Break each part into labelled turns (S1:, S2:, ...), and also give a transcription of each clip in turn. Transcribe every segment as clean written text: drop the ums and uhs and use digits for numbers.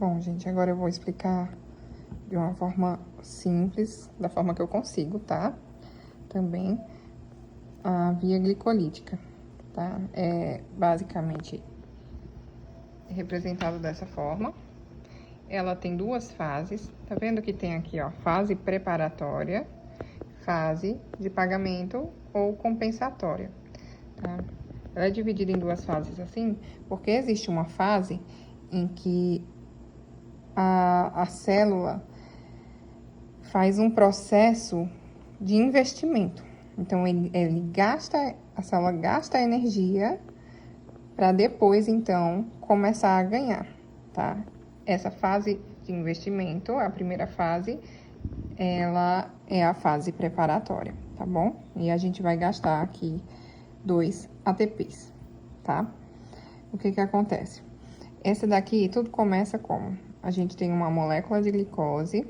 S1: Bom, gente, agora eu vou explicar de uma forma simples, da forma que eu consigo, tá? Também a via glicolítica, tá? É basicamente representado dessa forma. Ela tem duas fases, tá vendo que tem aqui, ó, fase preparatória, fase de pagamento ou compensatória, tá? Ela é dividida em duas fases assim, porque existe uma fase em que a célula faz um processo de investimento. Então, a célula gasta energia para depois, então, começar a ganhar, tá? Essa fase de investimento, a primeira fase, ela é a fase preparatória, tá bom? E a gente vai gastar aqui 2 ATPs, tá? O que que acontece? Essa daqui, tudo começa como? A gente tem uma molécula de glicose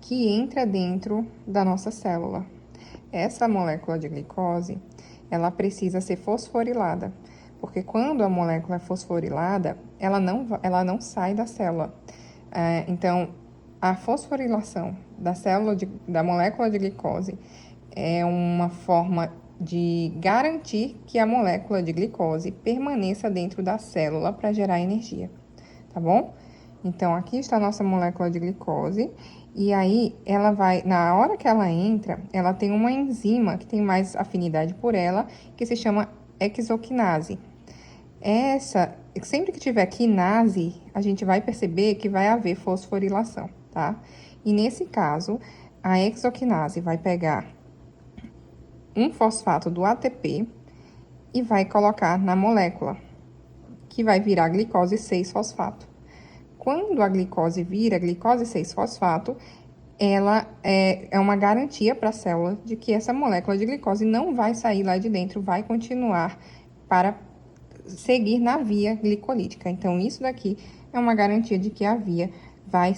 S1: que entra dentro da nossa célula. Essa molécula de glicose, ela precisa ser fosforilada, porque quando a molécula é fosforilada, ela não sai da célula. Então, a fosforilação da molécula de glicose é uma forma de garantir que a molécula de glicose permaneça dentro da célula para gerar energia, tá bom? Então, aqui está a nossa molécula de glicose, e aí ela vai, na hora que ela entra, ela tem uma enzima que tem mais afinidade por ela, que se chama hexoquinase. Sempre que tiver quinase, a gente vai perceber que vai haver fosforilação, tá? E nesse caso, a hexoquinase vai pegar um fosfato do ATP e vai colocar na molécula, que vai virar glicose 6-fosfato. Quando a glicose vira glicose 6-fosfato, ela é uma garantia para a célula de que essa molécula de glicose não vai sair lá de dentro, vai continuar para seguir na via glicolítica. Então, isso daqui é uma garantia de que a via vai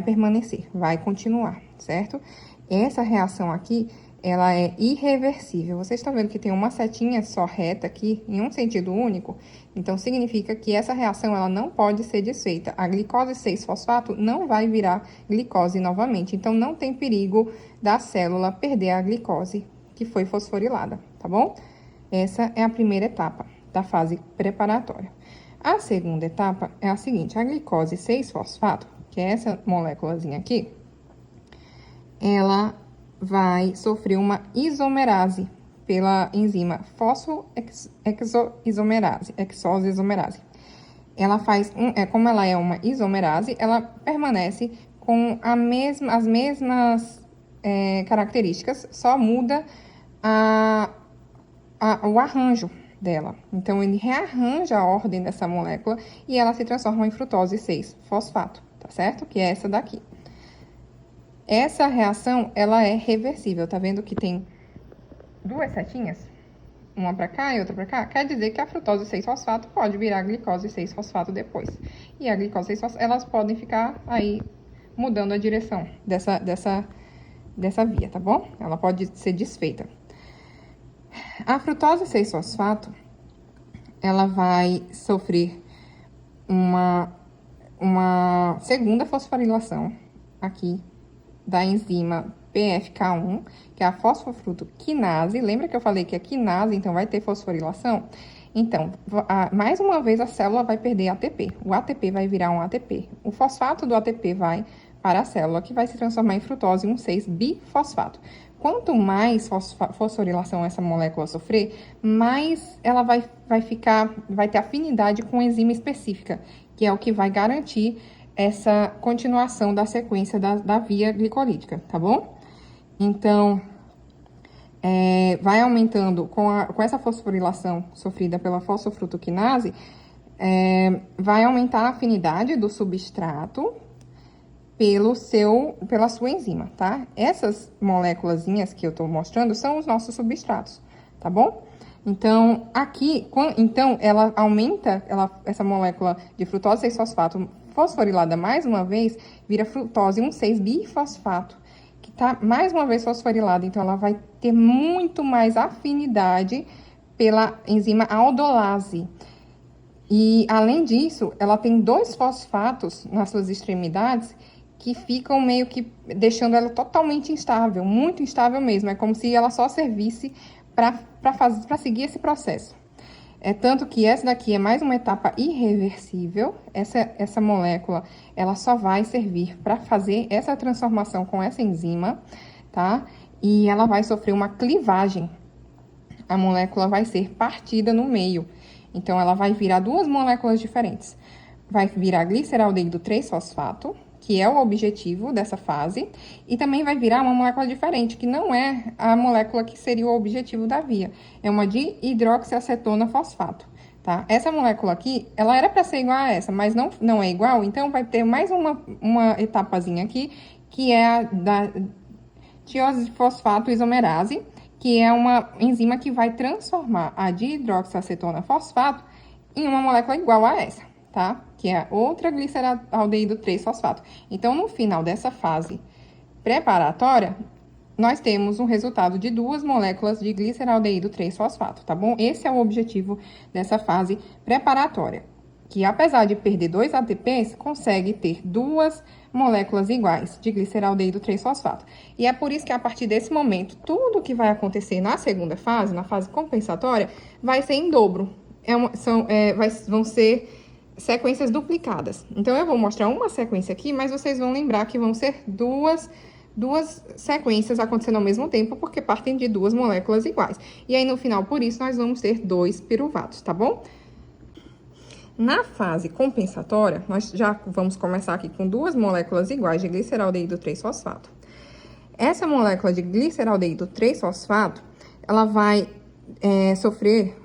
S1: permanecer, vai continuar, certo? Essa reação aqui, ela é irreversível. Vocês estão vendo que tem uma setinha só reta aqui, em um sentido único? Então, significa que essa reação, ela não pode ser desfeita. A glicose 6-fosfato não vai virar glicose novamente. Então, não tem perigo da célula perder a glicose que foi fosforilada, tá bom? Essa é a primeira etapa da fase preparatória. A segunda etapa é a seguinte: a glicose 6-fosfato, que é essa moléculazinha aqui, ela vai sofrer uma isomerase pela enzima exoisomerase. Ela faz como ela é uma isomerase, ela permanece com as mesmas características, só muda o arranjo dela. Então, ele rearranja a ordem dessa molécula e ela se transforma em frutose 6-fosfato, tá certo? Que é essa daqui. Essa reação, ela é reversível, tá vendo que tem duas setinhas? Uma pra cá e outra pra cá. Quer dizer que a frutose 6-fosfato pode virar glicose 6-fosfato depois. E a glicose 6-fosfato, elas podem ficar aí mudando a direção dessa via, tá bom? Ela pode ser desfeita. A frutose 6-fosfato, ela vai sofrer uma segunda fosforilação aqui da enzima PFK1, que é a fosfofrutoquinase. Lembra que eu falei que é quinase, então vai ter fosforilação? Então, mais uma vez a célula vai perder ATP. O ATP vai virar um ATP. O fosfato do ATP vai para a célula, que vai se transformar em frutose 1,6-bifosfato. Quanto mais fosforilação essa molécula sofrer, mais ela vai ter afinidade com enzima específica, que é o que vai garantir essa continuação da sequência da via glicolítica, tá bom? Então, vai aumentando com essa fosforilação sofrida pela fosfofrutoquinase, vai aumentar a afinidade do substrato pela sua enzima, tá? Essas moléculazinhas que eu tô mostrando são os nossos substratos, tá bom? Então, aqui, ela aumenta, essa molécula de frutose 6-fosfato fosforilada mais uma vez, vira frutose 1,6-bifosfato, que tá mais uma vez fosforilada. Então, ela vai ter muito mais afinidade pela enzima aldolase. E, além disso, ela tem 2 fosfatos nas suas extremidades que ficam meio que deixando ela totalmente instável, muito instável mesmo. É como se ela só servisse para seguir esse processo. É tanto que essa daqui é mais uma etapa irreversível. Essa molécula, ela só vai servir para fazer essa transformação com essa enzima, tá? E ela vai sofrer uma clivagem. A molécula vai ser partida no meio. Então, ela vai virar 2 moléculas diferentes. Vai virar gliceraldeído 3-fosfato, que é o objetivo dessa fase, e também vai virar uma molécula diferente, que não é a molécula que seria o objetivo da via. É uma dihidroxiacetona fosfato, tá? Essa molécula aqui, ela era para ser igual a essa, mas não é igual, então vai ter mais uma etapazinha aqui, que é a da tiosifosfato isomerase, que é uma enzima que vai transformar a dihidroxiacetona fosfato em uma molécula igual a essa, tá? Que é outra gliceraldeído 3-fosfato. Então, no final dessa fase preparatória, nós temos um resultado de 2 moléculas de gliceraldeído 3-fosfato, tá bom? Esse é o objetivo dessa fase preparatória, que apesar de perder 2 ATPs, consegue ter 2 moléculas iguais de gliceraldeído 3-fosfato. E é por isso que a partir desse momento, tudo que vai acontecer na segunda fase, na fase compensatória, vai ser em dobro. Vão ser sequências duplicadas. Então, eu vou mostrar uma sequência aqui, mas vocês vão lembrar que vão ser duas sequências acontecendo ao mesmo tempo, porque partem de 2 moléculas iguais. E aí, no final, por isso, nós vamos ter 2 piruvatos, tá bom? Na fase compensatória, nós já vamos começar aqui com 2 moléculas iguais de gliceraldeído 3-fosfato. Essa molécula de gliceraldeído 3-fosfato, ela vai sofrer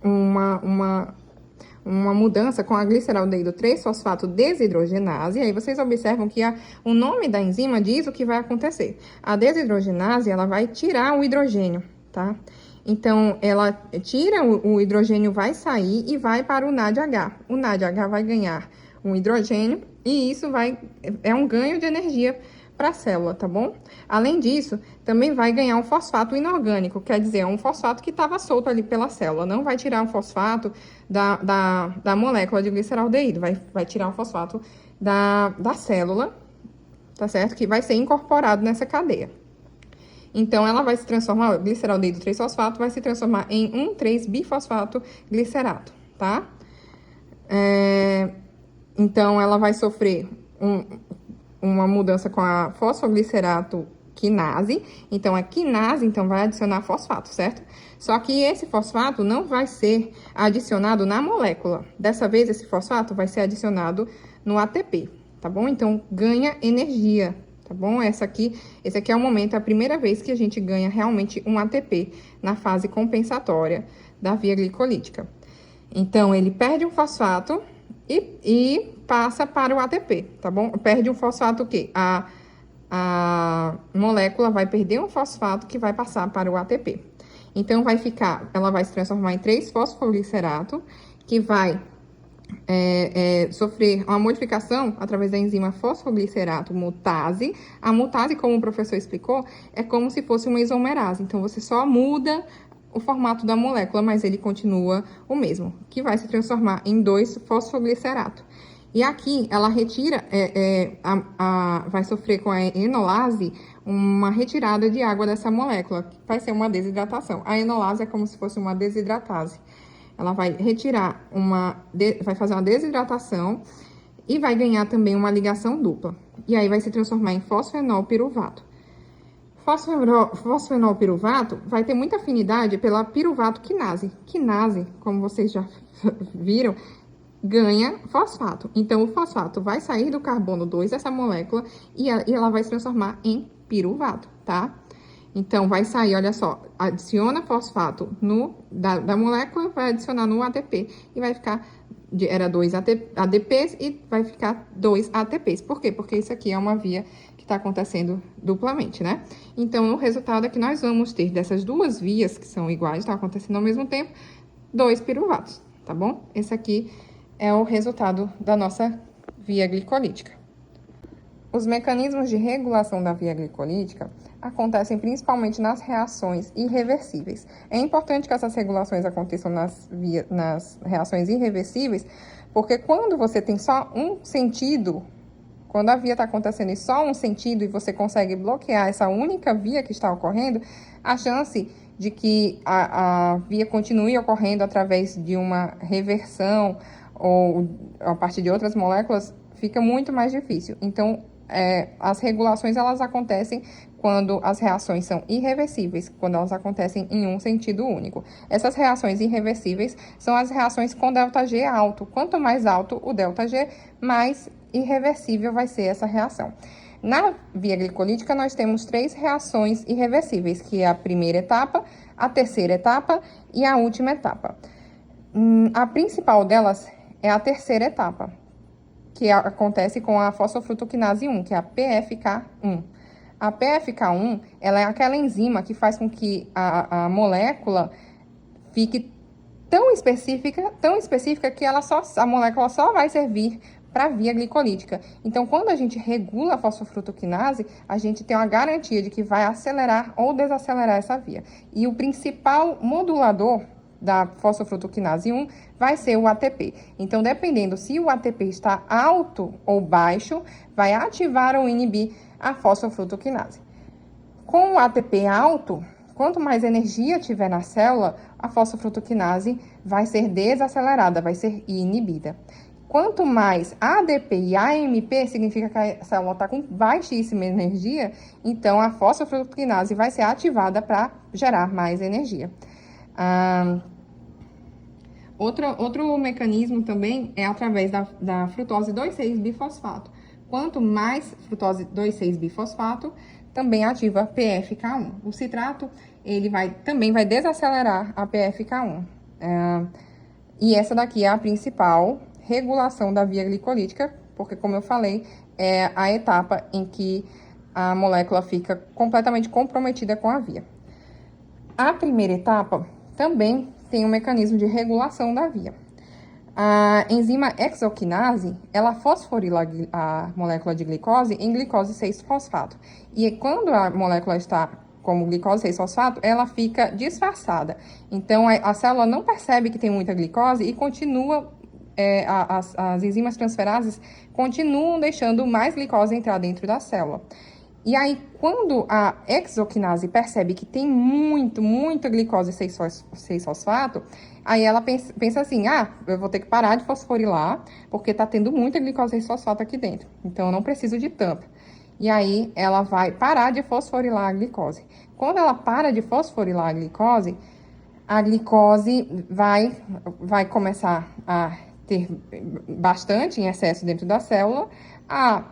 S1: uma mudança com a gliceraldeído 3-fosfato desidrogenase. E aí, vocês observam que o nome da enzima diz o que vai acontecer. A desidrogenase, ela vai tirar o hidrogênio, tá? Então, ela tira o hidrogênio, vai sair e vai para o NADH. O NADH vai ganhar um hidrogênio e isso é um ganho de energia para a célula, tá bom? Além disso, também vai ganhar um fosfato inorgânico, quer dizer, é um fosfato que estava solto ali pela célula. Não vai tirar um fosfato da molécula de gliceraldeído, vai tirar um fosfato da célula, tá certo? Que vai ser incorporado nessa cadeia. Então, ela vai se transformar, o gliceraldeído 3-fosfato vai se transformar em 1,3-bifosfato glicerato, tá? Então, ela vai sofrer uma mudança com a fosfoglicerato quinase. Então, a quinase, então, vai adicionar fosfato, certo? Só que esse fosfato não vai ser adicionado na molécula. Dessa vez, esse fosfato vai ser adicionado no ATP, tá bom? Então, ganha energia, tá bom? Esse aqui é o momento, é a primeira vez que a gente ganha realmente um ATP na fase compensatória da via glicolítica. Então, ele perde um fosfato e passa para o ATP, tá bom? Perde um fosfato o quê? A molécula vai perder um fosfato que vai passar para o ATP. Então, ela vai se transformar em 3-fosfoglicerato, que vai sofrer uma modificação através da enzima fosfoglicerato mutase. A mutase, como o professor explicou, é como se fosse uma isomerase. Então, você só muda o formato da molécula, mas ele continua o mesmo, que vai se transformar em 2-fosfoglicerato. E aqui, ela retira, vai sofrer com a enolase uma retirada de água dessa molécula, que vai ser uma desidratação. A enolase é como se fosse uma desidratase. Ela vai retirar vai fazer uma desidratação e vai ganhar também uma ligação dupla. E aí, vai se transformar em fosfenolpiruvato. Fosfenolpiruvato vai ter muita afinidade pela piruvato quinase. Quinase, como vocês já viram, ganha fosfato. Então, o fosfato vai sair do carbono 2 dessa molécula e ela vai se transformar em piruvato, tá? Então, vai sair, olha só, adiciona fosfato da molécula, vai adicionar no ATP e vai ficar, era 2 ADPs e vai ficar 2 ATPs. Por quê? Porque isso aqui é uma via que está acontecendo duplamente, né? Então, o resultado é que nós vamos ter dessas 2 vias que são iguais, estão acontecendo ao mesmo tempo, 2 piruvatos, tá bom? Esse aqui é o resultado da nossa via glicolítica. Os mecanismos de regulação da via glicolítica acontecem principalmente nas reações irreversíveis. É importante que essas regulações aconteçam nas reações irreversíveis, porque quando você tem só um sentido, quando a via está acontecendo em só um sentido e você consegue bloquear essa única via que está ocorrendo, a chance de que a via continue ocorrendo através de uma reversão ou a partir de outras moléculas fica muito mais difícil. Então, as regulações, elas acontecem quando as reações são irreversíveis, quando elas acontecem em um sentido único. Essas reações irreversíveis são as reações com ΔG alto. Quanto mais alto o ΔG, mais irreversível vai ser essa reação. Na via glicolítica, nós temos 3 reações irreversíveis, que é a primeira etapa, a terceira etapa e a última etapa. A principal delas é a terceira etapa, que acontece com a fosfofrutoquinase 1, que é a PFK1. A PFK1, ela é aquela enzima que faz com que a molécula fique tão específica que a molécula só vai servir para a via glicolítica. Então, quando a gente regula a fosfofrutoquinase, a gente tem uma garantia de que vai acelerar ou desacelerar essa via. E o principal modulador da fosfofrutoquinase 1 vai ser o ATP. Então, dependendo se o ATP está alto ou baixo, vai ativar ou inibir a fosfofrutoquinase. Com o ATP alto, quanto mais energia tiver na célula, a fosfofrutoquinase vai ser desacelerada, vai ser inibida. Quanto mais ADP e AMP, significa que a célula está com baixíssima energia, então a fosfofrutoquinase vai ser ativada para gerar mais energia. Outro mecanismo também é através da frutose 2,6-bifosfato. Quanto mais frutose 2,6-bifosfato, também ativa PFK1. O citrato, ele também vai desacelerar a PFK1. E essa daqui é a principal regulação da via glicolítica, porque, como eu falei, é a etapa em que a molécula fica completamente comprometida com a via. A primeira etapa também tem um mecanismo de regulação da via. A enzima hexoquinase, ela fosforila a molécula de glicose em glicose 6-fosfato. E quando a molécula está como glicose 6-fosfato, ela fica disfarçada. Então, a célula não percebe que tem muita glicose e continua, as enzimas transferases continuam deixando mais glicose entrar dentro da célula. E aí, quando a hexoquinase percebe que tem muita glicose 6-fosfato, aí ela pensa assim, eu vou ter que parar de fosforilar, porque tá tendo muita glicose 6-fosfato aqui dentro, então eu não preciso de tanto. E aí, ela vai parar de fosforilar a glicose. Quando ela para de fosforilar a glicose vai começar a ter bastante em excesso dentro da célula.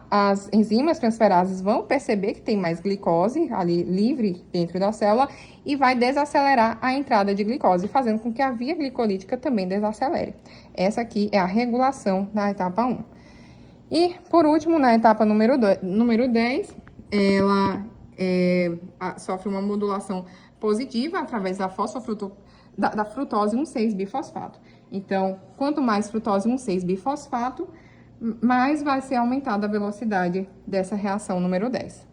S1: As enzimas transferases vão perceber que tem mais glicose ali livre dentro da célula e vai desacelerar a entrada de glicose, fazendo com que a via glicolítica também desacelere. Essa aqui é a regulação na etapa 1. E, por último, na etapa número 10, ela sofre uma modulação positiva através da frutose 1,6-bifosfato. Então, quanto mais frutose 1,6-bifosfato, mais vai ser aumentada a velocidade dessa reação número 10.